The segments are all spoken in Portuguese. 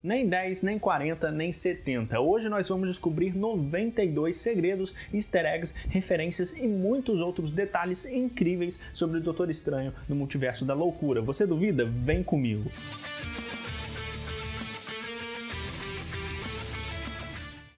Nem 10, nem 40, nem 70. Hoje nós vamos descobrir 92 segredos, easter eggs, referências e muitos outros detalhes incríveis sobre o Doutor Estranho no Multiverso da Loucura. Você duvida? Vem comigo!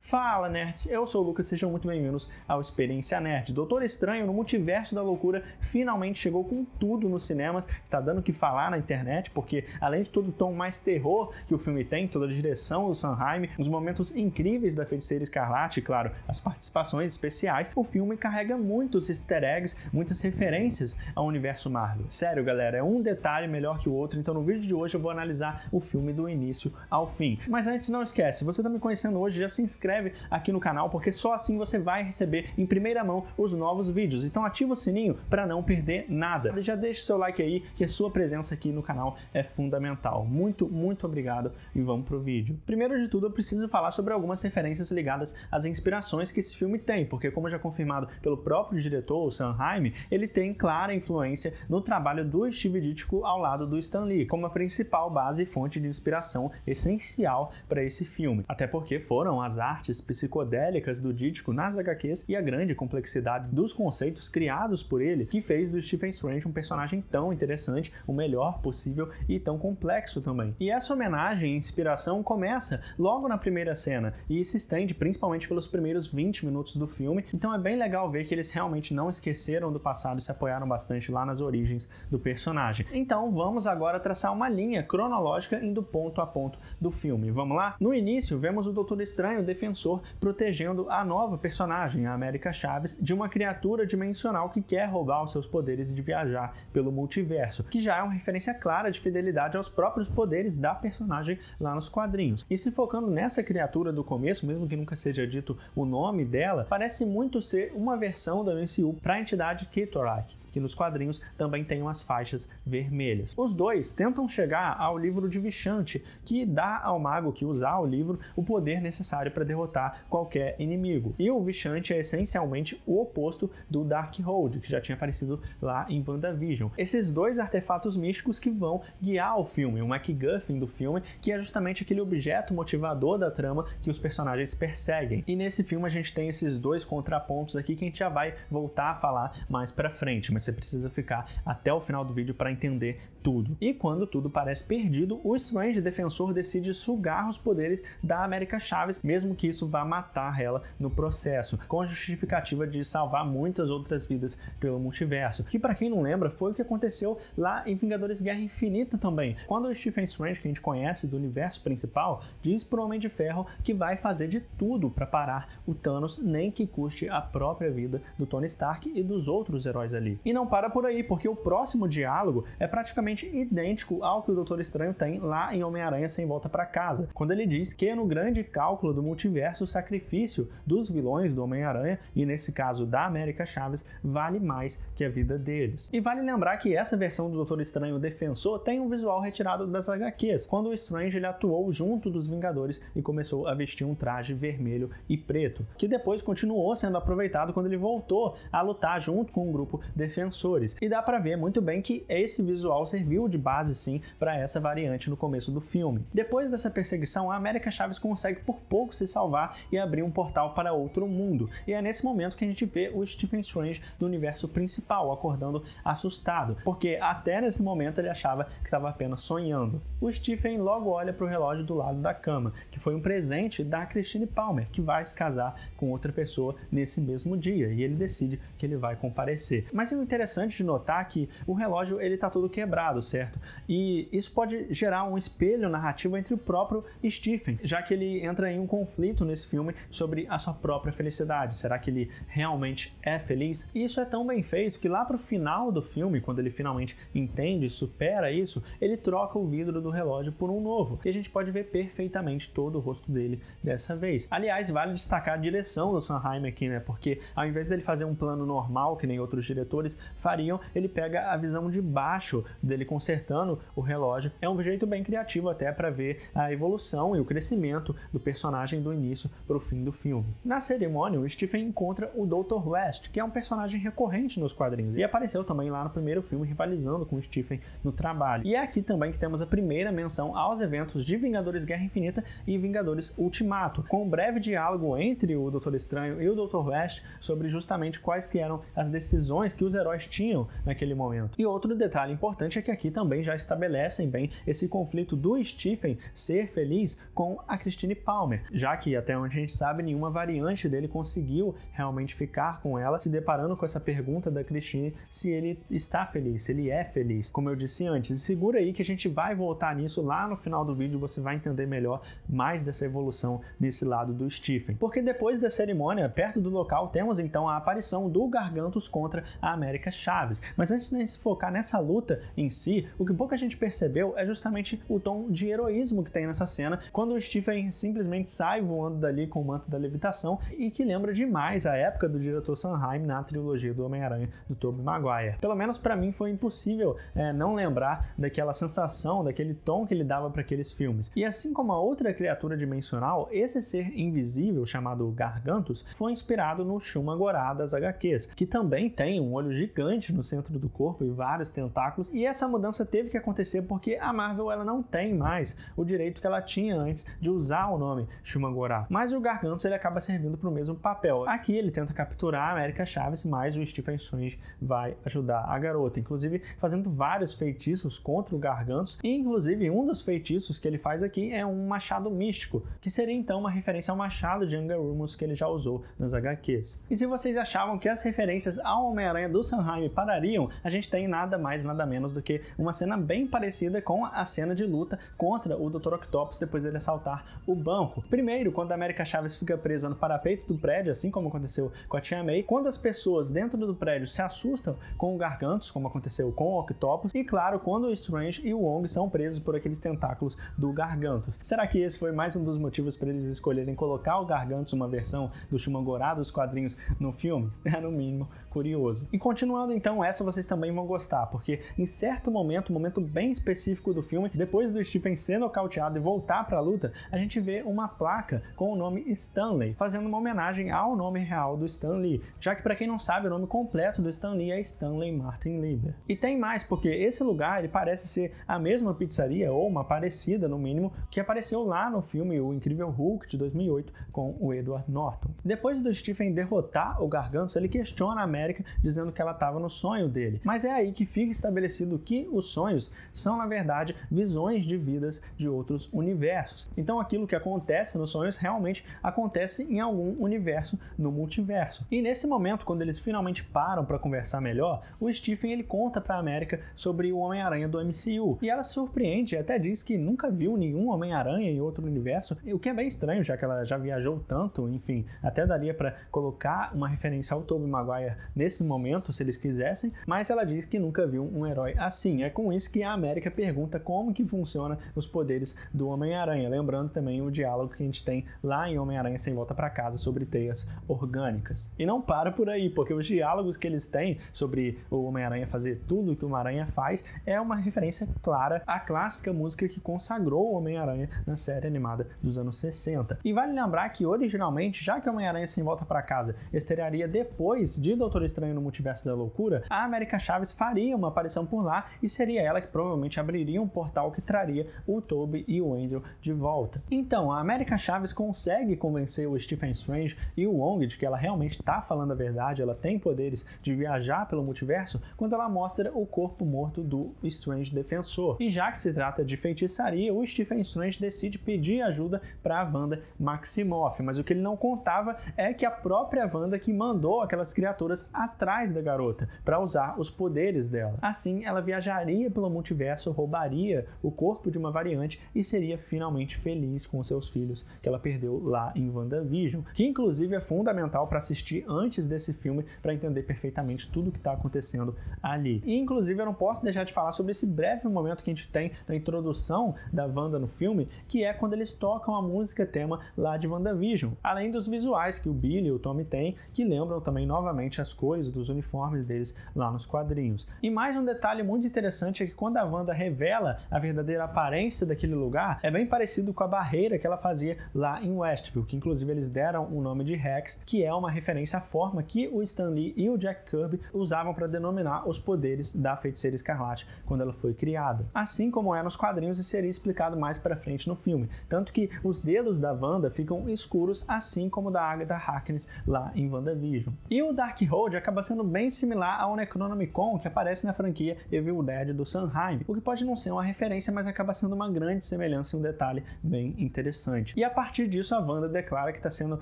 Fala, nerds! Eu sou o Lucas, sejam muito bem-vindos ao Experiência Nerd. Doutor Estranho no Multiverso da Loucura finalmente chegou com tudo nos cinemas, tá dando o que falar na internet, porque além de todo o tom mais terror que o filme tem, toda a direção do Sam Raimi, os momentos incríveis da Feiticeira Escarlate e, claro, as participações especiais, o filme carrega muitos easter eggs, muitas referências ao universo Marvel. Sério, galera, é um detalhe melhor que o outro, então no vídeo de hoje eu vou analisar o filme do início ao fim. Mas antes, não esquece, se você tá me conhecendo hoje, já se inscreve aqui no canal, porque só assim você vai receber em primeira mão os novos vídeos. Então ativa o sininho para não perder nada. Já deixa o seu like aí, que a sua presença aqui no canal é fundamental. Muito obrigado e vamos pro vídeo. Primeiro de tudo, eu preciso falar sobre algumas referências ligadas às inspirações que esse filme tem, porque como já confirmado pelo próprio diretor, o Sam Raimi, ele tem clara influência no trabalho do Steve Ditko ao lado do Stan Lee, como a principal base e fonte de inspiração essencial para esse filme. Até porque foram as artes psicodélicas do Ditko nas HQs e a grande complexidade dos conceitos criados por ele que fez do Stephen Strange um personagem tão interessante, o melhor possível e tão complexo também. E essa homenagem e inspiração começa logo na primeira cena e se estende principalmente pelos primeiros 20 minutos do filme, então é bem legal ver que eles realmente não esqueceram do passado e se apoiaram bastante lá nas origens do personagem. Então vamos agora traçar uma linha cronológica indo ponto a ponto do filme. Vamos lá? No início vemos o Doutor Estranho defensor protegendo a nova personagem, a América Chaves, de uma criatura dimensional que quer roubar os seus poderes de viajar pelo multiverso, que já é uma referência clara de fidelidade aos próprios poderes da personagem lá nos quadrinhos. E se focando nessa criatura do começo, mesmo que nunca seja dito o nome dela, parece muito ser uma versão da MCU para a entidade Kitorak, que nos quadrinhos também tem umas faixas vermelhas. Os dois tentam chegar ao livro de Vishanti, que dá ao mago que usar o livro o poder necessário para derrotar qualquer inimigo. E o Vishanti é essencialmente o oposto do Darkhold, que já tinha aparecido lá em WandaVision. Esses dois artefatos místicos que vão guiar o filme, o MacGuffin do filme, que é justamente aquele objeto motivador da trama que os personagens perseguem. E nesse filme a gente tem esses dois contrapontos aqui que a gente já vai voltar a falar mais pra frente, mas você precisa ficar até o final do vídeo para entender tudo. E quando tudo parece perdido, o Strange Defensor decide sugar os poderes da América Chaves, mesmo que isso vá matar ela no processo, com a justificativa de salvar muitas outras vidas pelo multiverso, que para quem não lembra foi o que aconteceu lá em Vingadores Guerra Infinita também, quando o Stephen Strange, que a gente conhece do universo principal, diz pro Homem de Ferro que vai fazer de tudo para parar o Thanos, nem que custe a própria vida do Tony Stark e dos outros heróis ali. E não para por aí, porque o próximo diálogo é praticamente idêntico ao que o Doutor Estranho tem lá em Homem-Aranha Sem Volta para Casa, quando ele diz que no grande cálculo do multiverso o sacrifício dos vilões do Homem-Aranha, e nesse caso da América Chaves, vale mais que a vida deles. E vale lembrar que essa versão do Doutor Estranho Defensor tem um visual retirado das HQs, quando o Strange ele atuou junto dos Vingadores e começou a vestir um traje vermelho e preto, que depois continuou sendo aproveitado quando ele voltou a lutar junto com um grupo defensores. E dá pra ver muito bem que esse visual serviu de base sim para essa variante no começo do filme. Depois dessa perseguição, a América Chaves consegue por pouco se salvar e abrir um portal para outro mundo. E é nesse momento que a gente vê o Stephen Strange do universo principal acordando assustado, porque até nesse momento ele achava que estava apenas sonhando. O Stephen logo olha para o relógio do lado da cama, que foi um presente da Christine Palmer, que vai se casar com outra pessoa nesse mesmo dia, e ele decide que ele vai comparecer. Mas é interessante de notar que o relógio ele tá todo quebrado, certo? E isso pode gerar um espelho narrativo entre o próprio Stephen, já que ele entra em um conflito nesse filme sobre a sua própria felicidade. Será que ele realmente é feliz? E isso é tão bem feito que lá pro final do filme, quando ele finalmente entende e supera isso, ele troca o vidro do relógio por um novo, e a gente pode ver perfeitamente todo o rosto dele dessa vez. Aliás, vale destacar a direção do Sam Raimi aqui, né? Porque ao invés dele fazer um plano normal, que nem outros diretores, fariam, ele pega a visão de baixo dele consertando o relógio. É um jeito bem criativo até para ver a evolução e o crescimento do personagem do início para o fim do filme. Na cerimônia, o Stephen encontra o Dr. West, que é um personagem recorrente nos quadrinhos e apareceu também lá no primeiro filme rivalizando com o Stephen no trabalho. E é aqui também que temos a primeira menção aos eventos de Vingadores Guerra Infinita e Vingadores Ultimato, com um breve diálogo entre o Doutor Estranho e o Dr. West sobre justamente quais que eram as decisões que os heróis tinham naquele momento. E outro detalhe importante é que aqui também já estabelecem bem esse conflito do Stephen ser feliz com a Christine Palmer, já que até onde a gente sabe nenhuma variante dele conseguiu realmente ficar com ela, se deparando com essa pergunta da Christine se ele está feliz, se ele é feliz. Como eu disse antes, e segura aí que a gente vai voltar nisso lá no final do vídeo, você vai entender melhor mais dessa evolução desse lado do Stephen. Porque depois da cerimônia, perto do local, temos então a aparição do Gargantos contra a América Chaves. Mas antes de a gente focar nessa luta em si, o que pouca gente percebeu é justamente o tom de heroísmo que tem nessa cena, quando o Stephen simplesmente sai voando dali com o manto da levitação, e que lembra demais a época do diretor Sanheim na trilogia do Homem-Aranha do Tobey Maguire. Pelo menos para mim foi impossível não lembrar daquela sensação, daquele tom que ele dava para aqueles filmes. E assim como a outra criatura dimensional, esse ser invisível chamado Gargantos foi inspirado no Shuma-Gorath das HQs, que também tem um olho gigante no centro do corpo e vários tentáculos, e essa mudança teve que acontecer porque a Marvel ela não tem mais o direito que ela tinha antes de usar o nome Shuma-Gorath. Mas o Gargantos ele acaba servindo para o mesmo papel. Aqui ele tenta capturar a América Chaves, mas o Stephen Strange vai ajudar a garota, inclusive fazendo vários feitiços contra o Gargantos, e inclusive um dos feitiços que ele faz aqui é um machado místico, que seria então uma referência ao machado de Angarumus que ele já usou nas HQs. E se vocês achavam que as referências ao Homem-Aranha do Sanheim parariam, a gente tem nada mais, nada menos do que uma cena bem parecida com a cena de luta contra o Dr. Octopus depois dele assaltar o banco. Primeiro, quando a América Chaves fica presa no parapeito do prédio, assim como aconteceu com a Tia May, quando as pessoas dentro do prédio se assustam com o Gargantos, como aconteceu com o Octopus, e claro, quando o Strange e o Wong são presos por aqueles tentáculos do Gargantos. Será que esse foi mais um dos motivos para eles escolherem colocar o Gargantos, uma versão do Shuma-Gorath dos quadrinhos, no filme? É no mínimo curioso. E continuando então, essa vocês também vão gostar, porque em certo momento, um momento bem específico do filme, depois do Stephen ser nocauteado e voltar para a luta, a gente vê uma placa com o nome Stanley, fazendo uma homenagem ao nome real do Stan Lee, já que para quem não sabe, o nome completo do Stan Lee é Stanley Martin Lieber. E tem mais, porque esse lugar ele parece ser a mesma pizzaria, ou uma parecida no mínimo, que apareceu lá no filme O Incrível Hulk de 2008 com o Edward Norton. Depois do Stephen derrotar o Gargantos, ele questiona a América dizendo que ela estava no sonho dele, mas é aí que fica estabelecido que os sonhos são na verdade visões de vidas de outros universos. Então aquilo que acontece nos sonhos realmente acontece em algum universo no multiverso. E nesse momento, quando eles finalmente param para conversar melhor, o Stephen ele conta para a América sobre o Homem-Aranha do MCU, e ela se surpreende e até diz que nunca viu nenhum Homem-Aranha em outro universo, o que é bem estranho, já que ela já viajou tanto, enfim, até daria para colocar uma referência ao Tobey Maguire nesse momento, se eles quisessem, mas ela diz que nunca viu um herói assim. É com isso que a América pergunta como que funciona os poderes do Homem-Aranha, lembrando também o diálogo que a gente tem lá em Homem-Aranha Sem Volta para Casa sobre teias orgânicas. E não para por aí, porque os diálogos que eles têm sobre o Homem-Aranha fazer tudo o que o Homem-Aranha faz é uma referência clara à clássica música que consagrou o Homem-Aranha na série animada dos anos 60. E vale lembrar que originalmente, já que o Homem-Aranha Sem Volta para Casa estrearia depois de Doutor Estranho no Multiverso da Loucura, a América Chaves faria uma aparição por lá e seria ela que provavelmente abriria um portal que traria o Tobey e o Andrew de volta. Então, a América Chaves consegue convencer o Stephen Strange e o Wong de que ela realmente está falando a verdade, ela tem poderes de viajar pelo multiverso, quando ela mostra o corpo morto do Strange Defensor. E já que se trata de feitiçaria, o Stephen Strange decide pedir ajuda para a Wanda Maximoff, mas o que ele não contava é que a própria Wanda que mandou aquelas criaturas atrás da garota para usar os poderes dela. Assim, ela viajaria pelo multiverso, roubaria o corpo de uma variante e seria finalmente feliz com seus filhos que ela perdeu lá em WandaVision, que inclusive é fundamental para assistir antes desse filme para entender perfeitamente tudo o que está acontecendo ali. E inclusive eu não posso deixar de falar sobre esse breve momento que a gente tem na introdução da Wanda no filme, que é quando eles tocam a música tema lá de WandaVision, além dos visuais que o Billy e o Tommy têm, que lembram também novamente as cores dos uniformes uniformes deles lá nos quadrinhos. E mais um detalhe muito interessante é que quando a Wanda revela a verdadeira aparência daquele lugar, é bem parecido com a barreira que ela fazia lá em Westview, que inclusive eles deram o nome de Hex, que é uma referência à forma que o Stan Lee e o Jack Kirby usavam para denominar os poderes da Feiticeira Escarlate quando ela foi criada. Assim como é nos quadrinhos e seria explicado mais para frente no filme. Tanto que os dedos da Wanda ficam escuros, assim como da Agatha Harkness lá em WandaVision. E o Darkhold acaba sendo bem similar ao Necronomicon que aparece na franquia Evil Dead do Sanheim, o que pode não ser uma referência, mas acaba sendo uma grande semelhança e um detalhe bem interessante. E a partir disso a Wanda declara que está sendo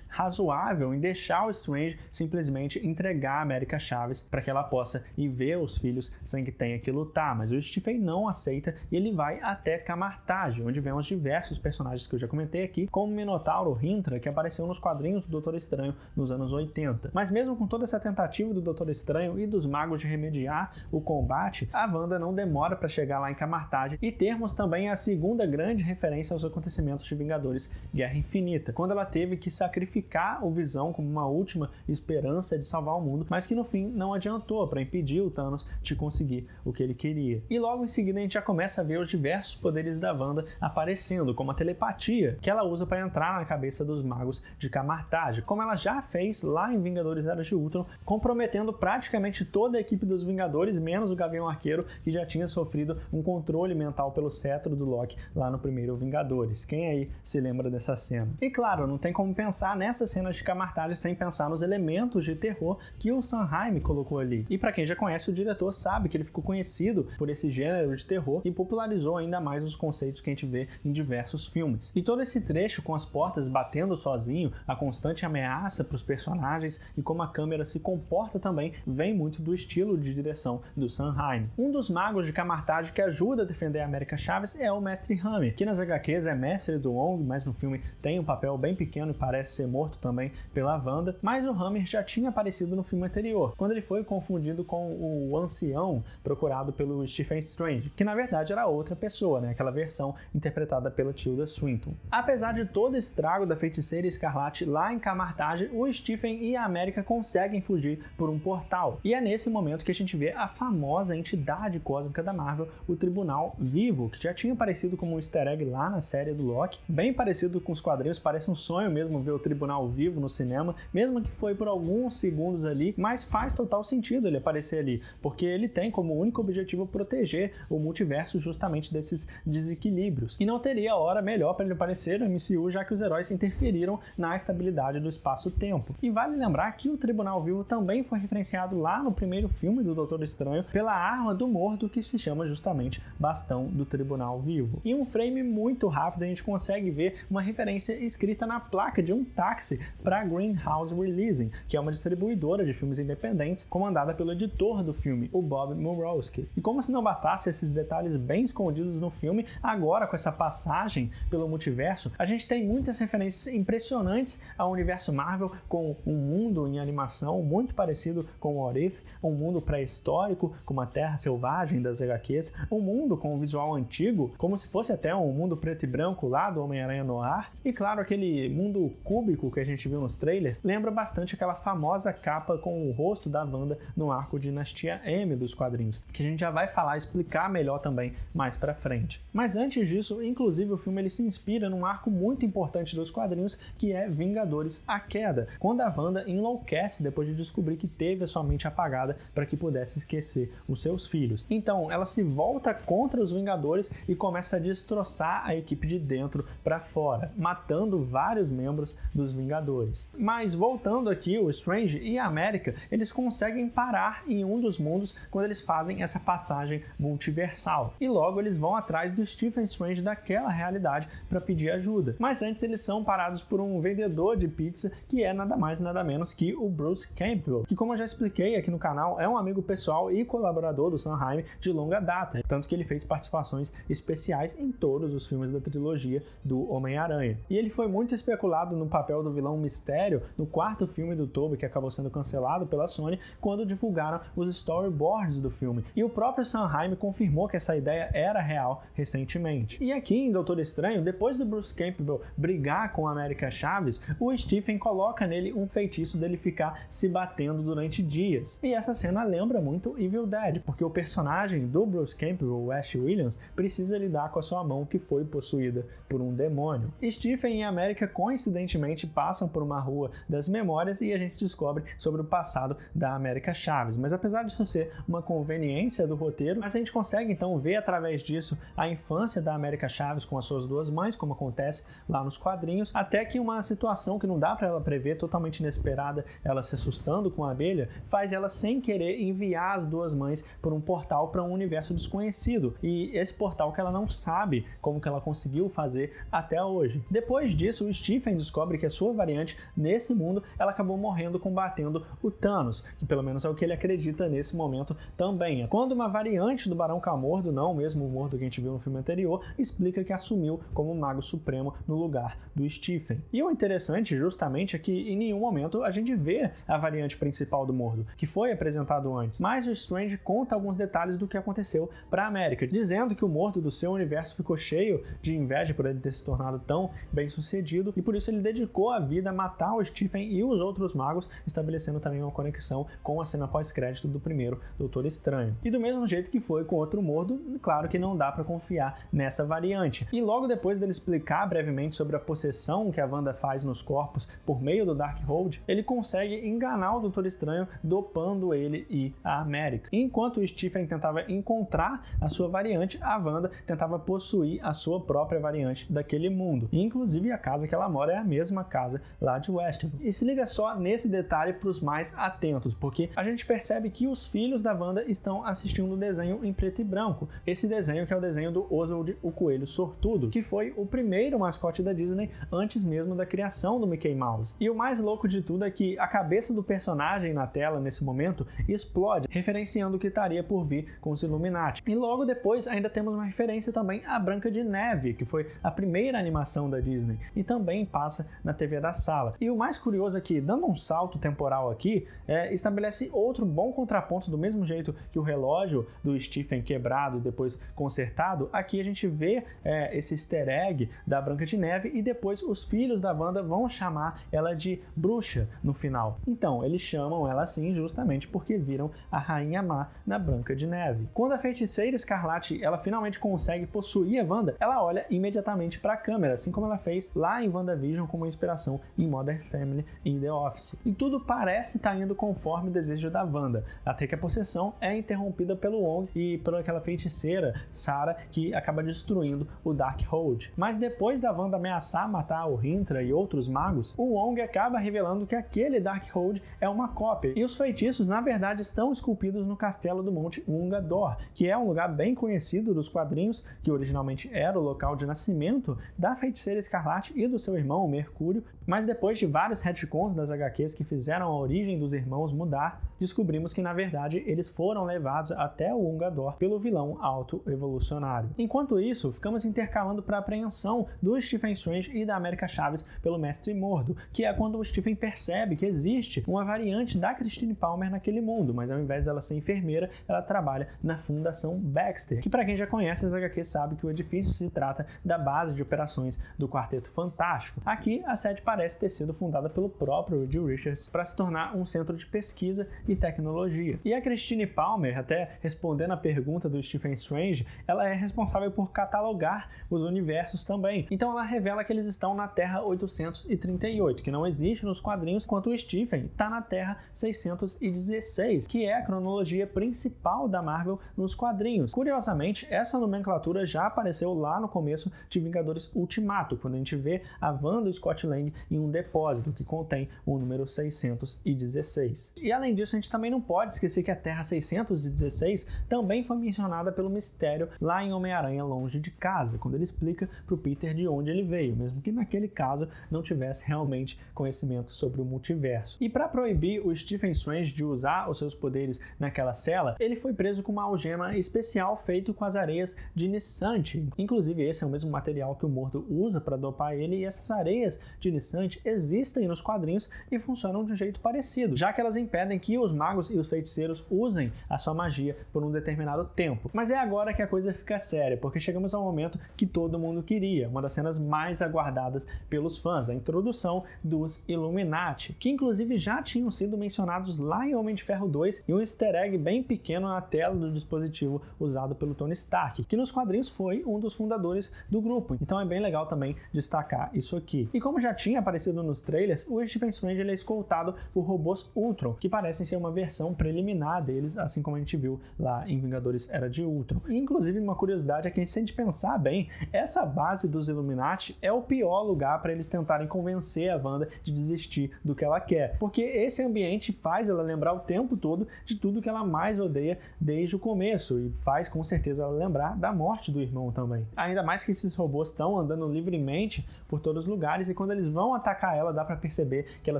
razoável em deixar o Strange simplesmente entregar a América Chaves para que ela possa ir ver os filhos sem que tenha que lutar, mas o Stephen não aceita e ele vai até Camartage, onde vemos diversos personagens que eu já comentei aqui, como o Minotauro Hintra, que apareceu nos quadrinhos do Doutor Estranho nos anos 80. Mas mesmo com toda essa tentativa do Doutor Estranho e dos magos de remediar o combate, a Wanda não demora para chegar lá em Camartage e termos também a segunda grande referência aos acontecimentos de Vingadores Guerra Infinita, quando ela teve que sacrificar o Visão como uma última esperança de salvar o mundo, mas que no fim não adiantou para impedir o Thanos de conseguir o que ele queria. E logo em seguida a gente já começa a ver os diversos poderes da Wanda aparecendo, como a telepatia, que ela usa para entrar na cabeça dos magos de Camartage, como ela já fez lá em Vingadores Era de Ultron, comprometendo praticamente toda a equipe dos Vingadores, menos o Gavião Arqueiro, que já tinha sofrido um controle mental pelo cetro do Loki lá no primeiro Vingadores. Quem aí se lembra dessa cena? E claro, não tem como pensar nessas cenas de Camartage sem pensar nos elementos de terror que o Sanheim colocou ali. E para quem já conhece o diretor sabe que ele ficou conhecido por esse gênero de terror e popularizou ainda mais os conceitos que a gente vê em diversos filmes. E todo esse trecho com as portas batendo sozinho, a constante ameaça para os personagens e como a câmera se comporta também vem muito do estilo de direção do Sanheim. Um dos magos de Camartage que ajuda a defender a América Chaves é o Mestre Hammer, que nas HQs é mestre do Wong, mas no filme tem um papel bem pequeno e parece ser morto também pela Wanda, mas o Hammer já tinha aparecido no filme anterior, quando ele foi confundido com o ancião procurado pelo Stephen Strange, que na verdade era outra pessoa, né? Aquela versão interpretada pela Tilda Swinton. Apesar de todo o estrago da Feiticeira Escarlate lá em Camartage, o Stephen e a América conseguem fugir por um portal, e é nesse momento que a gente vê a famosa entidade cósmica da Marvel, o Tribunal Vivo, que já tinha aparecido como um easter egg lá na série do Loki, bem parecido com os quadrinhos, parece um sonho mesmo ver o Tribunal Vivo no cinema, mesmo que foi por alguns segundos ali, mas faz total sentido ele aparecer ali, porque ele tem como único objetivo proteger o multiverso justamente desses desequilíbrios, e não teria hora melhor para ele aparecer no MCU, já que os heróis interferiram na estabilidade do espaço-tempo. E vale lembrar que o Tribunal Vivo também foi referenciado lá no primeiro filme do Doutor Estranho pela arma do Mordo, que se chama justamente Bastão do Tribunal Vivo. Em um frame muito rápido a gente consegue ver uma referência escrita na placa de um táxi para a Greenhouse Releasing, que é uma distribuidora de filmes independentes comandada pelo editor do filme, o Bob Murawski. E como se não bastasse esses detalhes bem escondidos no filme, agora com essa passagem pelo multiverso, a gente tem muitas referências impressionantes ao universo Marvel, com um mundo em animação muito parecido com o What If, um mundo pré-histórico, como a Terra Selvagem das HQs, um mundo com um visual antigo, como se fosse até um mundo preto e branco lá do Homem-Aranha Noir, e claro, aquele mundo cúbico que a gente viu nos trailers, lembra bastante aquela famosa capa com o rosto da Wanda no arco Dinastia M dos quadrinhos, que a gente já vai falar e explicar melhor também mais pra frente. Mas antes disso, inclusive o filme ele se inspira num arco muito importante dos quadrinhos, que é Vingadores A Queda, quando a Wanda enlouquece depois de descobrir que teve a sua mente apagada para que pudesse esquecer os seus filhos. Então ela se volta contra os Vingadores e começa a destroçar a equipe de dentro para fora, matando vários membros dos Vingadores. Mas voltando aqui, o Strange e a América, eles conseguem parar em um dos mundos quando eles fazem essa passagem multiversal. E logo eles vão atrás do Stephen Strange daquela realidade para pedir ajuda. Mas antes eles são parados por um vendedor de pizza que é nada mais nada menos que o Bruce Campbell, que, como eu já expliquei aqui no canal, é um amigo pessoal e colaborador do Sanheim de longa data, tanto que ele fez participações especiais em todos os filmes da trilogia do Homem-Aranha. E ele foi muito especulado no papel do vilão Mistério no quarto filme do Tobey, que acabou sendo cancelado pela Sony, quando divulgaram os storyboards do filme. E o próprio Sanheim confirmou que essa ideia era real recentemente. E aqui em Doutor Estranho, depois do Bruce Campbell brigar com a América Chaves, o Stephen coloca nele um feitiço dele ficar se batendo durante dias dias. E essa cena lembra muito Evil Dead, porque o personagem do Bruce Campbell, o Ash Williams, precisa lidar com a sua mão que foi possuída por um demônio. Stephen e América coincidentemente passam por uma rua das memórias e a gente descobre sobre o passado da América Chaves. Mas apesar disso ser uma conveniência do roteiro, a gente consegue então ver através disso a infância da América Chaves com as suas duas mães, como acontece lá nos quadrinhos, até que uma situação que não dá para ela prever, totalmente inesperada, ela se assustando com a abelha, faz ela sem querer enviar as duas mães por um portal para um universo desconhecido. E esse portal que ela não sabe como que ela conseguiu fazer até hoje. Depois disso, o Stephen descobre que a sua variante nesse mundo, ela acabou morrendo combatendo o Thanos, que pelo menos é o que ele acredita nesse momento também. Quando uma variante do Barão Camordo, não o mesmo Mordo que a gente viu no filme anterior, explica que assumiu como Mago Supremo no lugar do Stephen. E o interessante justamente é que em nenhum momento a gente vê a variante principal do Mordo, que foi apresentado antes, mas o Strange conta alguns detalhes do que aconteceu para a América, dizendo que o Mordo do seu universo ficou cheio de inveja por ele ter se tornado tão bem sucedido e por isso ele dedicou a vida a matar o Stephen e os outros magos, estabelecendo também uma conexão com a cena pós-crédito do primeiro Doutor Estranho. E do mesmo jeito que foi com outro Mordo, claro que não dá para confiar nessa variante. E logo depois dele explicar brevemente sobre a possessão que a Wanda faz nos corpos por meio do Darkhold, ele consegue enganar o Doutor Estranho, dopando ele e a América. Enquanto o Stephen tentava encontrar a sua variante, a Wanda tentava possuir a sua própria variante daquele mundo. E, inclusive, a casa que ela mora é a mesma casa lá de Westview. E se liga só nesse detalhe para os mais atentos, porque a gente percebe que os filhos da Wanda estão assistindo um desenho em preto e branco. Esse desenho que é o desenho do Oswald, o Coelho Sortudo, que foi o primeiro mascote da Disney antes mesmo da criação do Mickey Mouse. E o mais louco de tudo é que a cabeça do personagem na tela, nesse momento, explode, referenciando o que estaria por vir com os Illuminati. E logo depois ainda temos uma referência também à Branca de Neve, que foi a primeira animação da Disney, e também passa na TV da sala. E o mais curioso é que, dando um salto temporal aqui, estabelece outro bom contraponto, do mesmo jeito que o relógio do Stephen quebrado e depois consertado, aqui a gente vê esse easter egg da Branca de Neve e depois os filhos da Wanda vão chamar ela de bruxa no final. Então, eles chamam ela assim justamente porque viram a Rainha Má na Branca de Neve. Quando a Feiticeira Escarlate ela finalmente consegue possuir a Wanda, ela olha imediatamente para a câmera, assim como ela fez lá em WandaVision como inspiração em Modern Family e em The Office. E tudo parece estar indo conforme o desejo da Wanda, até que a possessão é interrompida pelo Wong e por aquela feiticeira, Sarah, que acaba destruindo o Darkhold. Mas depois da Wanda ameaçar matar o Rintra e outros magos, o Wong acaba revelando que aquele Darkhold é uma cópia, e os feitiços na verdade estão esculpidos no castelo do Monte Ungador, que é um lugar bem conhecido dos quadrinhos, que originalmente era o local de nascimento da Feiticeira Escarlate e do seu irmão, o Mercúrio, mas depois de vários retcons das HQs que fizeram a origem dos irmãos mudar, descobrimos que na verdade eles foram levados até o Ungador pelo vilão auto-evolucionário. Enquanto isso, ficamos intercalando para a apreensão do Stephen Strange e da América Chaves pelo Mestre Mordo, que é quando o Stephen percebe que existe uma variante da Christine Palmer naquele mundo, mas ao invés dela ser enfermeira, ela trabalha na Fundação Baxter, que para quem já conhece as HQs sabe que o edifício se trata da base de operações do Quarteto Fantástico. Aqui, a sede parece ter sido fundada pelo próprio Reed Richards para se tornar um centro de pesquisa e tecnologia. E a Christine Palmer, até respondendo a pergunta do Stephen Strange, ela é responsável por catalogar os universos também. Então ela revela que eles estão na Terra 838, que não existe nos quadrinhos, enquanto o Stephen está na Terra 616, que é a cronologia principal da Marvel nos quadrinhos. Curiosamente, essa nomenclatura já apareceu lá no começo de Vingadores Ultimato, quando a gente vê a Wanda e o Scott Lang em um depósito que contém o número 616. E além disso, a gente também não pode esquecer que a Terra 616 também foi mencionada pelo Mistério lá em Homem-Aranha Longe de Casa, quando ele explica para o Peter de onde ele veio, mesmo que naquele caso não tivesse realmente conhecimento sobre o multiverso. E para proibir o Stephen Strange de usar os seus poderes naquela cela, ele foi preso com uma algema especial feita com as areias de Nissante. Inclusive, esse é o mesmo material que o Mordo usa para dopar ele, e essas areias de Nissante existem nos quadrinhos e funcionam de um jeito parecido, já que elas impedem que os magos e os feiticeiros usem a sua magia por um determinado tempo. Mas é agora que a coisa fica séria, porque chegamos ao momento que todo mundo queria, uma das cenas mais aguardadas pelos fãs, a introdução dos Illuminati, que inclusive já tinham sido mencionados mencionados lá em Homem de Ferro 2 e um easter egg bem pequeno na tela do dispositivo usado pelo Tony Stark, que nos quadrinhos foi um dos fundadores do grupo. Então é bem legal também destacar isso aqui. E como já tinha aparecido nos trailers, o Stephen Strange ele é escoltado por robôs Ultron, que parecem ser uma versão preliminar deles, assim como a gente viu lá em Vingadores Era de Ultron. E inclusive uma curiosidade é que, se a gente pensar bem, essa base dos Illuminati é o pior lugar para eles tentarem convencer a Wanda de desistir do que ela quer, porque esse ambiente faz ela lembrar o tempo todo de tudo que ela mais odeia desde o começo, e faz com certeza ela lembrar da morte do irmão também. Ainda mais que esses robôs estão andando livremente por todos os lugares, e quando eles vão atacar ela, dá para perceber que ela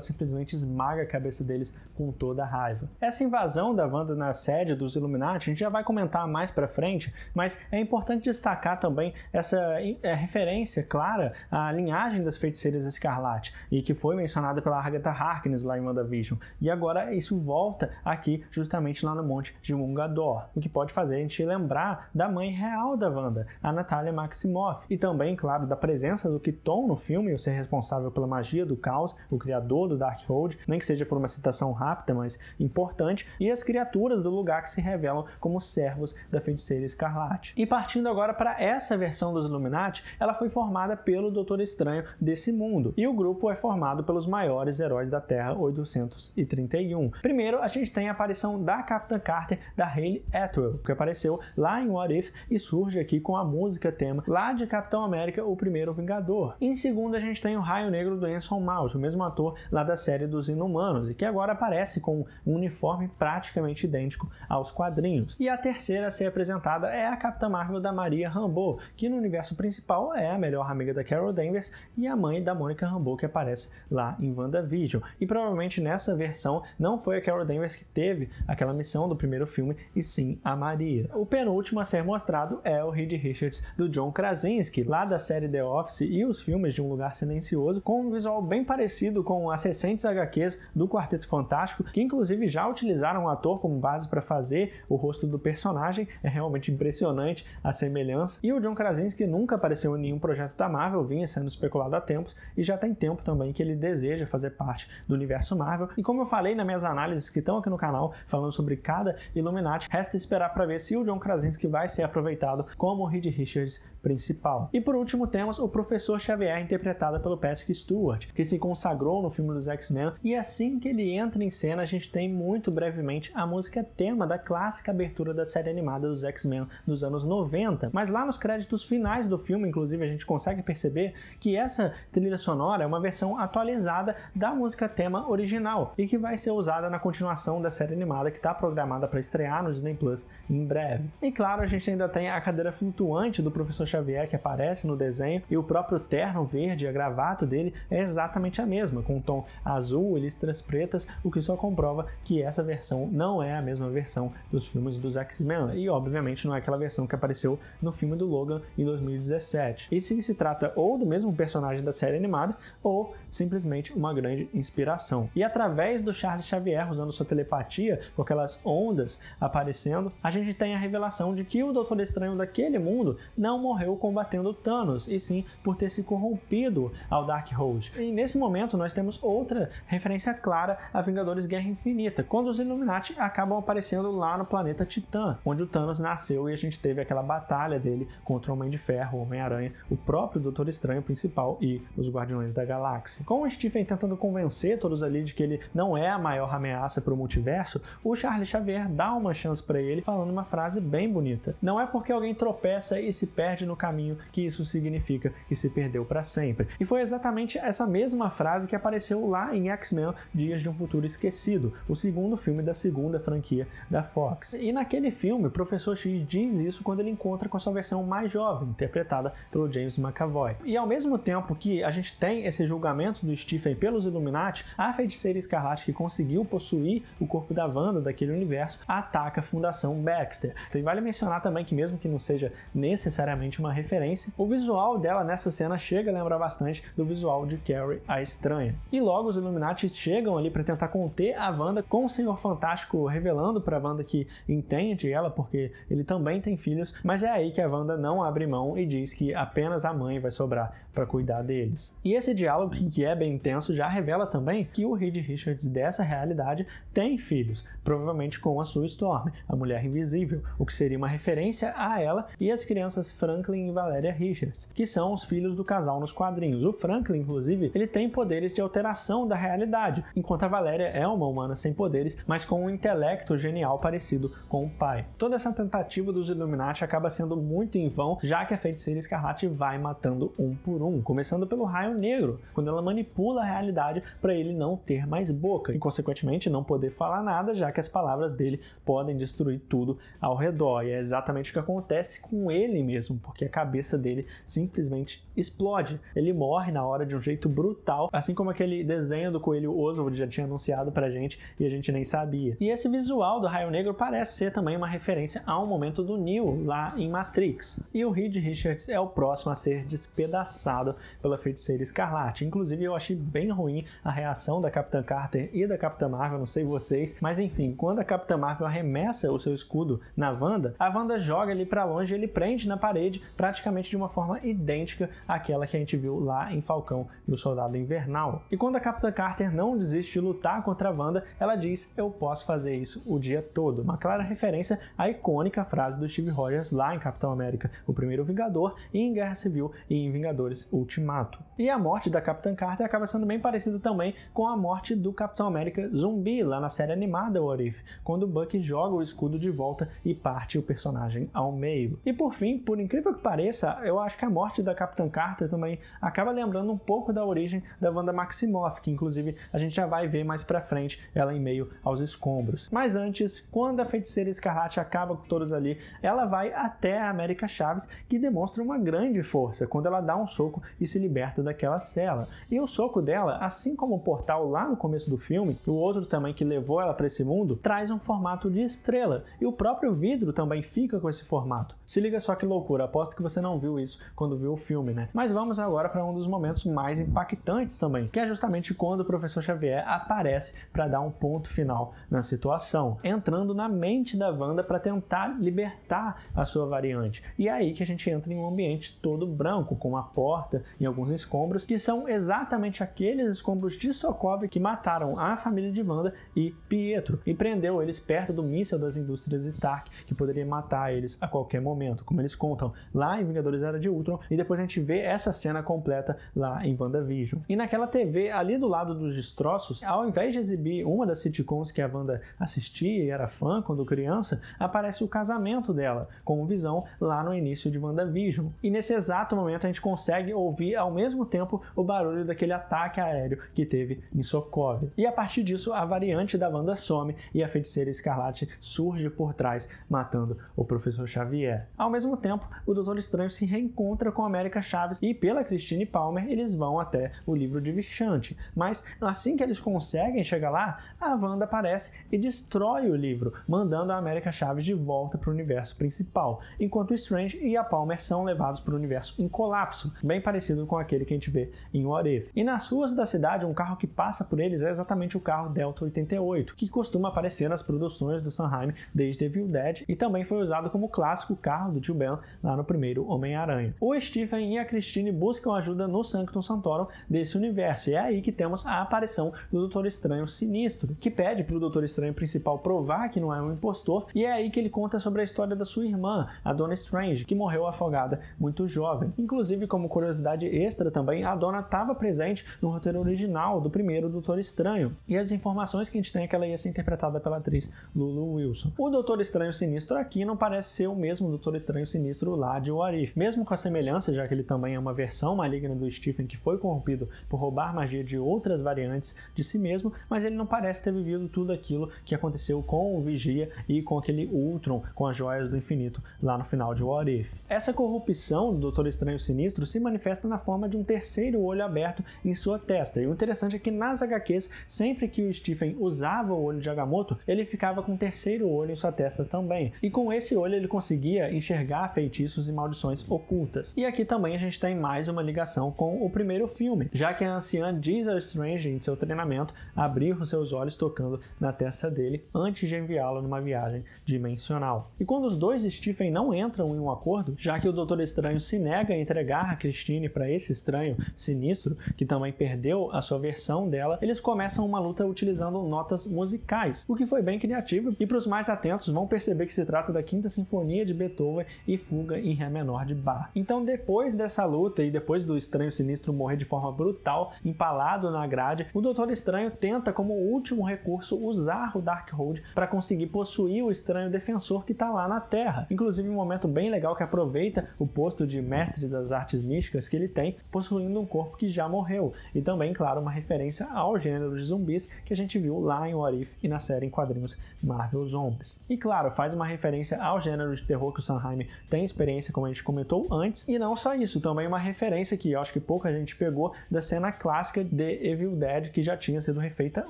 simplesmente esmaga a cabeça deles com toda a raiva. Essa invasão da Wanda na sede dos Illuminati a gente já vai comentar mais pra frente, mas é importante destacar também essa referência clara à linhagem das Feiticeiras Escarlate, e que foi mencionada pela Agatha Harkness lá em WandaVision. E agora isso volta aqui justamente lá no Monte de Mungador, o que pode fazer a gente lembrar da mãe real da Wanda, a Natalia Maximoff, e também, claro, da presença do Kiton no filme, o ser responsável pela magia do caos, o criador do Darkhold, nem que seja por uma citação rápida, mas importante, e as criaturas do lugar que se revelam como servos da Feiticeira Escarlate. E partindo agora para essa versão dos Illuminati, ela foi formada pelo Doutor Estranho desse mundo, e o grupo é formado pelos maiores heróis da Terra 831. Primeiro, a gente tem a aparição da Capitã Carter, da Hayley Atwell, que apareceu lá em What If e surge aqui com a música tema lá de Capitão América, o Primeiro Vingador. Em segundo, a gente tem o Raio Negro do Anson Mount, o mesmo ator lá da série dos Inumanos, e que agora aparece com um uniforme praticamente idêntico aos quadrinhos. E a terceira a ser apresentada é a Capitã Marvel da Maria Rambeau, que no universo principal é a melhor amiga da Carol Danvers e a mãe da Monica Rambeau, que aparece lá em WandaVision. E provavelmente nessa versão não foi a Carol Danvers que teve aquela missão do primeiro filme, e sim a Maria. O penúltimo a ser mostrado é o Reed Richards do John Krasinski, lá da série The Office e os filmes de Um Lugar Silencioso, com um visual bem parecido com as recentes HQs do Quarteto Fantástico, que inclusive já utilizaram o ator como base para fazer o rosto do personagem. É realmente impressionante a semelhança. E o John Krasinski nunca apareceu em nenhum projeto da Marvel, vinha sendo especulado há tempos, e já tem tempo também que ele deseja fazer parte do universo Marvel. E como eu falei nas minhas análises que estão aqui no canal, falando sobre cada Illuminati, resta esperar para ver se o John Krasinski vai ser aproveitado como o Reed Richards principal. E por último temos o Professor Xavier, interpretado pelo Patrick Stewart, que se consagrou no filme dos X-Men, e assim que ele entra em cena, a gente tem muito brevemente a música tema da clássica abertura da série animada dos X-Men dos anos 90, mas lá nos créditos finais do filme, inclusive, a gente consegue perceber que essa trilha sonora é uma versão atualizada da música tema original, e que vai ser usada na continuação da série animada, que está programada para estrear no Disney Plus em breve. E claro, a gente ainda tem a cadeira flutuante do Professor Xavier, que aparece no desenho, e o próprio terno verde, a gravata dele é exatamente a mesma, com um tom azul e listras pretas, o que só comprova que essa versão não é a mesma versão dos filmes dos X-Men, e obviamente não é aquela versão que apareceu no filme do Logan em 2017. E sim, se trata ou do mesmo personagem da série animada, ou simplesmente uma grande inspiração. E através do Charles Xavier, usando sua telepatia, com aquelas ondas aparecendo, a gente tem a revelação de que o Doutor Estranho daquele mundo não morreu combatendo Thanos, e sim por ter se corrompido ao Darkhold. E nesse momento nós temos outra referência clara a Vingadores Guerra Infinita, quando os Illuminati acabam aparecendo lá no planeta Titã, onde o Thanos nasceu, e a gente teve aquela batalha dele contra o Homem de Ferro, o Homem-Aranha, o próprio Doutor Estranho principal e os Guardiões da Galáxia. Com o Stephen tentando convencer todos ali de que ele não é a maior ameaça para o multiverso, o Charles Xavier dá uma chance para ele, falando uma frase bem bonita: não é porque alguém tropeça e se perde no caminho que isso significa que se perdeu para sempre. E foi exatamente essa mesma frase que apareceu lá em X-Men Dias de um Futuro Esquecido, o segundo filme da segunda franquia da Fox. E naquele filme, o Professor X diz isso quando ele encontra com a sua versão mais jovem, interpretada pelo James McAvoy. E ao mesmo tempo que a gente tem esse julgamento do Stephen pelos Illuminati, a Feiticeira Escarlate, que conseguiu possuir o corpo da Wanda daquele universo, ataca a Fundação Baxter. E vale mencionar também que, mesmo que não seja necessariamente uma referência, o visual dela nessa cena chega a lembrar bastante do visual de Carrie a Estranha. E logo os Illuminati chegam ali para tentar conter a Wanda, com o Senhor Fantástico revelando para a Wanda que entende ela porque ele também tem filhos, mas é aí que a Wanda não abre mão e diz que apenas a mãe vai sobrar para cuidar deles. E esse diálogo, que é bem intenso, já revela também que o Reed Richards dessa realidade, tem filhos, provavelmente com a Sue Storm, a Mulher Invisível, o que seria uma referência a ela e as crianças Franklin e Valeria Richards, que são os filhos do casal nos quadrinhos. O Franklin, inclusive, ele tem poderes de alteração da realidade, enquanto a Valéria é uma humana sem poderes, mas com um intelecto genial parecido com o pai. Toda essa tentativa dos Illuminati acaba sendo muito em vão, já que a Feiticeira Escarlate vai matando um por um, começando pelo Raio Negro, quando ela manipula a realidade para ele não ter mais boca e, consequentemente, não poder falar nada, já que as palavras dele podem destruir tudo ao redor. E é exatamente o que acontece com ele mesmo, porque a cabeça dele simplesmente explode. Ele morre na hora de um jeito brutal, assim como aquele desenho do Coelho Oswald já tinha anunciado pra gente e a gente nem sabia. E esse visual do Raio Negro parece ser também uma referência ao momento do Neo lá em Matrix. E o Reed Richards é o próximo a ser despedaçado pela Feiticeira Escarlate. Inclusive, eu achei bem ruim a reação da Capitã Carter e da Capitã Marvel, não sei vocês, mas enfim, quando a Capitã Marvel arremessa o seu escudo na Wanda, a Wanda joga ele pra longe e ele prende na parede praticamente de uma forma idêntica àquela que a gente viu lá em Falcão e o Soldado Invernal. E quando a Capitã Carter não desiste de lutar contra a Wanda, ela diz: "Eu posso fazer isso o dia todo", uma clara referência à icônica frase do Steve Rogers lá em Capitão América, o Primeiro Vingador, e em Guerra Civil e em Vingadores Ultimato. E a morte da Capitã Carter acaba sendo bem parecida também com a morte do Capitão América zumbi lá na série animada What If, quando o Bucky joga o escudo de volta e parte o personagem ao meio. E por fim, por incrível que pareça, eu acho que a morte da Capitã Carter também acaba lembrando um pouco da origem da Wanda Maximoff, que inclusive a gente já vai ver mais pra frente ela em meio aos escombros. Mas antes, quando a Feiticeira Escarlate acaba com todos ali, ela vai até a América Chaves, que demonstra uma grande força quando ela dá um soco e se liberta daquela cela. E o soco dela, assim como o portal lá no começo do filme, o outro também que levou ela para esse mundo, traz um formato de estrela, e o próprio vidro também fica com esse formato. Se liga só que loucura, aposto que você não viu isso quando viu o filme, né? Mas vamos agora para um dos momentos mais impactantes também, que é justamente quando o Professor Xavier aparece para dar um ponto final na situação, entrando na mente da Wanda para tentar libertar a sua variante. E é aí que a gente entra em um ambiente todo branco, com uma porta e alguns escombros, que são exatamente aqueles escombros de Sokovia que mataram a família de Wanda e Pietro, e prendeu eles perto do míssil das indústrias Stark, que poderia matar eles a qualquer momento, como eles contam lá em Vingadores Era de Ultron, e depois a gente vê essa cena completa lá em WandaVision. E naquela TV, ali do lado dos destroços, ao invés de exibir uma das sitcoms que a Wanda assistia e era fã quando criança, aparece o casamento dela, com o Visão lá no início de WandaVision. E nesse exato momento a gente consegue ouvir ao mesmo tempo o barulho daquele ataque aéreo que teve em Sokovia. E a partir disso, a variante da Wanda some e a Feiticeira Escarlate surge por trás, matando o Professor Xavier. Ao mesmo tempo, o Doutor Estranho se reencontra com a América Chaves e, pela Christine Palmer, eles vão até o livro de Vishanti. Mas assim que eles conseguem chegar lá, a Wanda aparece e destrói o livro, mandando a América Chaves de volta para o universo principal, enquanto o Strange e a Palmer são levados para o universo em colapso, bem parecido com aquele que a gente vê em What If. E nas ruas da cidade, um carro que passa por eles é exatamente o carro Delta 88, que costuma aparecer nas produções do Sanheim desde Evil Dead e também foi usado como clássico carro do tio Ben lá no primeiro Homem-Aranha. O Stephen e a Christine buscam ajuda no Sanctum Sanctorum desse universo, e é aí que temos a aparição do Doutor Estranho Sinistro, que pede para o Doutor Estranho principal provar que não é um impostor, e é aí que ele conta sobre a história da sua irmã, a Donna Strange, que morreu afogada muito jovem. Inclusive, como curiosidade extra também, a Donna estava presente no roteiro original do primeiro Doutor Estranho, e as informações que a gente tem é que ela ia ser interpretada pela atriz Lulu Wilson. O Doutor Estranho Sinistro aqui não parece ser o mesmo Doutor Estranho Sinistro lá de What If, mesmo com a semelhança, já que ele também é uma versão maligna do Stephen que foi corrompido por roubar magia de outras variantes de si mesmo, mas ele não parece ter vivido tudo aquilo que aconteceu com o Vigia e com aquele Ultron com as joias do infinito lá no final de What If. Essa corrupção do Doutor Estranho Sinistro se manifesta na forma de um terceiro olho aberto em sua testa, e o interessante é que nas HQs, sempre que o Stephen usava o olho de Agamotto, ele ficava com um terceiro olho em sua testa também, e com esse olho ele conseguia enxergar feitiços e maldições ocultas. E aqui também a gente tem mais uma ligação com o primeiro filme, já que a anciã diz ao Strange em seu treinamento abrir os seus olhos tocando na testa dele antes de enviá-lo numa viagem dimensional. E quando os dois Stephen não entram em um acordo, já que o Doutor Estranho se nega a entregar a Christine para esse estranho sinistro, que também perdeu a sua versão dela, eles começam uma luta utilizando notas musicais, o que foi bem criativo, e para os mais atentos vão perceber que se trata da Quinta Sinfonia de Beethoven e Fuga em Ré menor de Bach. Então, depois dessa luta e depois do Estranho Sinistro morrer de forma brutal, empalado na grade, o Doutor Estranho tenta, como último recurso, usar o Darkhold para conseguir possuir o Estranho Defensor que está lá na Terra. Inclusive, um momento bem legal que aproveita o posto de mestre das artes místicas que ele tem, possuindo um corpo que já morreu. E também, claro, uma referência ao gênero de zumbis que a gente viu lá em What If e na série em quadrinhos Marvel Zombies. E claro, faz uma referência ao gênero de terror que o Sam Raimi tem experiência, como a gente comentou antes. E não só isso, também uma referência que eu acho que pouca gente pegou da cena clássica de Evil Dead, que já tinha sido refeita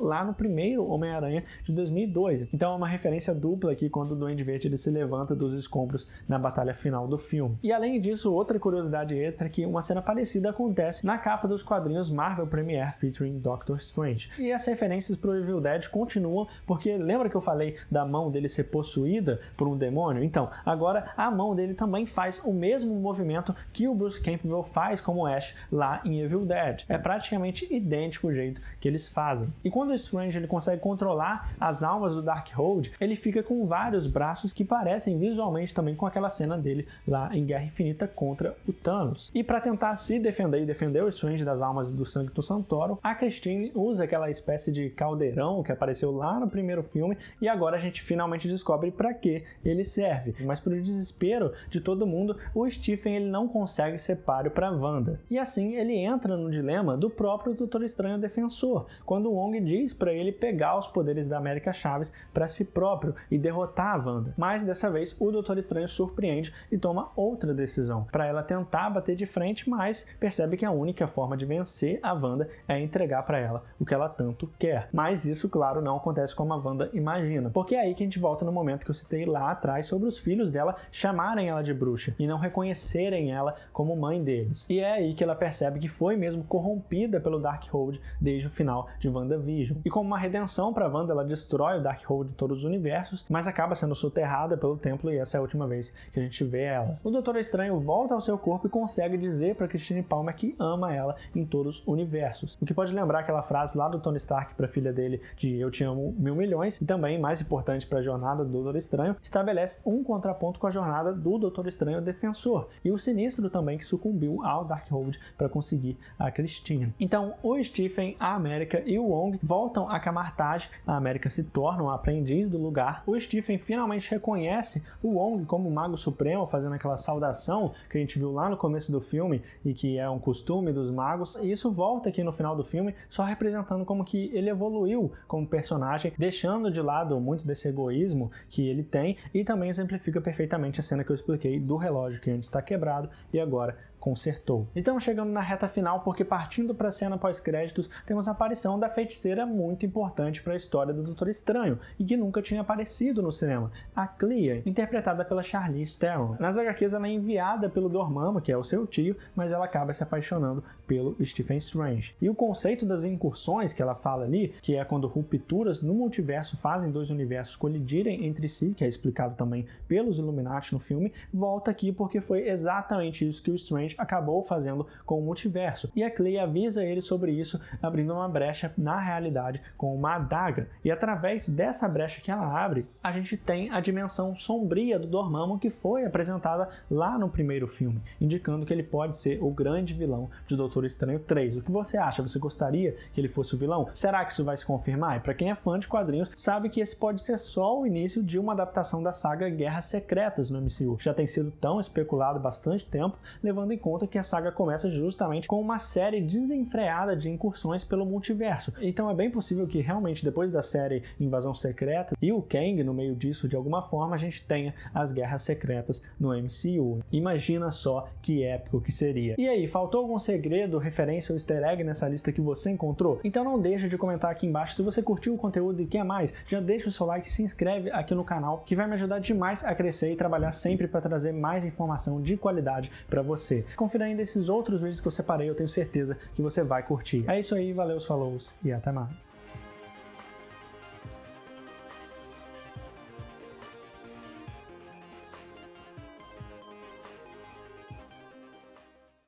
lá no primeiro Homem-Aranha de 2002. Então é uma referência dupla aqui quando o Duende Verde ele se levanta dos escombros na batalha final do filme. E além disso, outra curiosidade extra é que uma cena parecida acontece na capa dos quadrinhos Marvel Premiere featuring Doctor Strange. E as referências pro Evil Dead continuam, porque lembra que eu falei da mão dele ser possuída por um demônio? Então, agora a mão dele também faz o mesmo movimento que o Bruce Campbell faz como Ash lá em Evil Dead. É praticamente idêntico o jeito que eles fazem. E quando o Strange ele consegue controlar as almas do Darkhold, ele fica com vários braços que parecem visualmente também com aquela cena dele lá em Guerra Infinita contra o Thanos. E para tentar se defender e defender o Strange das almas do Sanctum Sanctorum, a Christine usa aquela espécie de caldeirão que apareceu lá no primeiro filme e agora a gente finalmente descobre para que ele serve. Mas para o desespero de todo mundo, o Stephen ele não consegue ser páreo para Wanda. E assim ele entra no dilema do próprio Doutor Estranho Defensor, quando o Wong diz para ele pegar os poderes da América Chaves para si próprio e derrotar a Wanda. Mas dessa vez o Doutor Estranho surpreende e toma outra decisão, para ela tentar bater de frente, mas percebe que a única forma de vencer a Wanda é entregar para ela o que ela tanto quer. Mas isso, claro, não acontece como a Wanda imagina, porque é aí que a gente volta no momento que eu citei lá atrás sobre os filhos dela chamarem ela de bruxa e não reconhecerem ela como mãe deles. E é aí que ela percebe que foi mesmo corrompida pelo Darkhold desde o final de WandaVision. E como uma redenção para Wanda, ela destrói o Darkhold em todos os universos, mas acaba sendo soterrada pelo templo e essa é a última vez que a gente vê ela. O Doutor Estranho volta ao seu corpo e consegue dizer para Christine Palmer que ama ela em todos os universos. O que pode lembrar aquela frase lá do Tony Stark para a filha dele de eu te amo 1000 milhões, e também, mais importante para a jornada do Doutor Estranho, estabelece um contraponto com a jornada do Doutor Estranho Defensor e o Sinistro também que sucumbiu ao Darkhold para conseguir a Christine. Então o Stephen, a América e o Wong voltam a Camartage, a América se torna um aprendiz do lugar, o Stephen finalmente reconhece o Wong como o Mago Supremo, fazendo aquela saudação que a gente viu lá no começo do filme e que é um costume dos magos, e isso volta aqui no final do filme, só representando como que ele evoluiu como personagem, deixando de lado muito desse egoísmo que ele tem, e também exemplifica perfeitamente a cena que eu expliquei do relógio que antes está quebrado e agora consertou. Então, chegando na reta final, porque partindo para a cena pós-créditos, temos a aparição da feiticeira muito importante para a história do Doutor Estranho e que nunca tinha aparecido no cinema, a Clea, interpretada pela Charlize Theron. Nas HQs ela é enviada pelo Dormammu, que é o seu tio, mas ela acaba se apaixonando pelo Stephen Strange. E o conceito das incursões que ela fala ali, que é quando rupturas no multiverso fazem dois universos colidirem entre si, que é explicado também pelos Illuminati no filme, volta aqui porque foi exatamente isso que o Strange acabou fazendo com o multiverso. E a Clea avisa ele sobre isso, abrindo uma brecha na realidade com uma adaga. E através dessa brecha que ela abre, a gente tem a dimensão sombria do Dormammu que foi apresentada lá no primeiro filme, indicando que ele pode ser o grande vilão de Doutor Estranho 3. O que você acha? Você gostaria que ele fosse o vilão? Será que isso vai se confirmar? E para quem é fã de quadrinhos, sabe que esse pode ser só o início de uma adaptação da saga Guerras Secretas no MCU. Já tem sido tão especulado há bastante tempo, levando em conta que a saga começa justamente com uma série desenfreada de incursões pelo multiverso. Então é bem possível que realmente depois da série Invasão Secreta e o Kang no meio disso de alguma forma a gente tenha as Guerras Secretas no MCU. Imagina só que épico que seria. E aí, faltou algum segredo, referência ou easter egg nessa lista que você encontrou? Então não deixa de comentar aqui embaixo se você curtiu o conteúdo e quer mais. Já deixa o seu like e se inscreve aqui no canal que vai me ajudar demais a crescer e trabalhar sempre para trazer mais informação de qualidade para você. Confira ainda esses outros vídeos que eu separei, eu tenho certeza que você vai curtir. É isso aí, valeu, falou e até mais.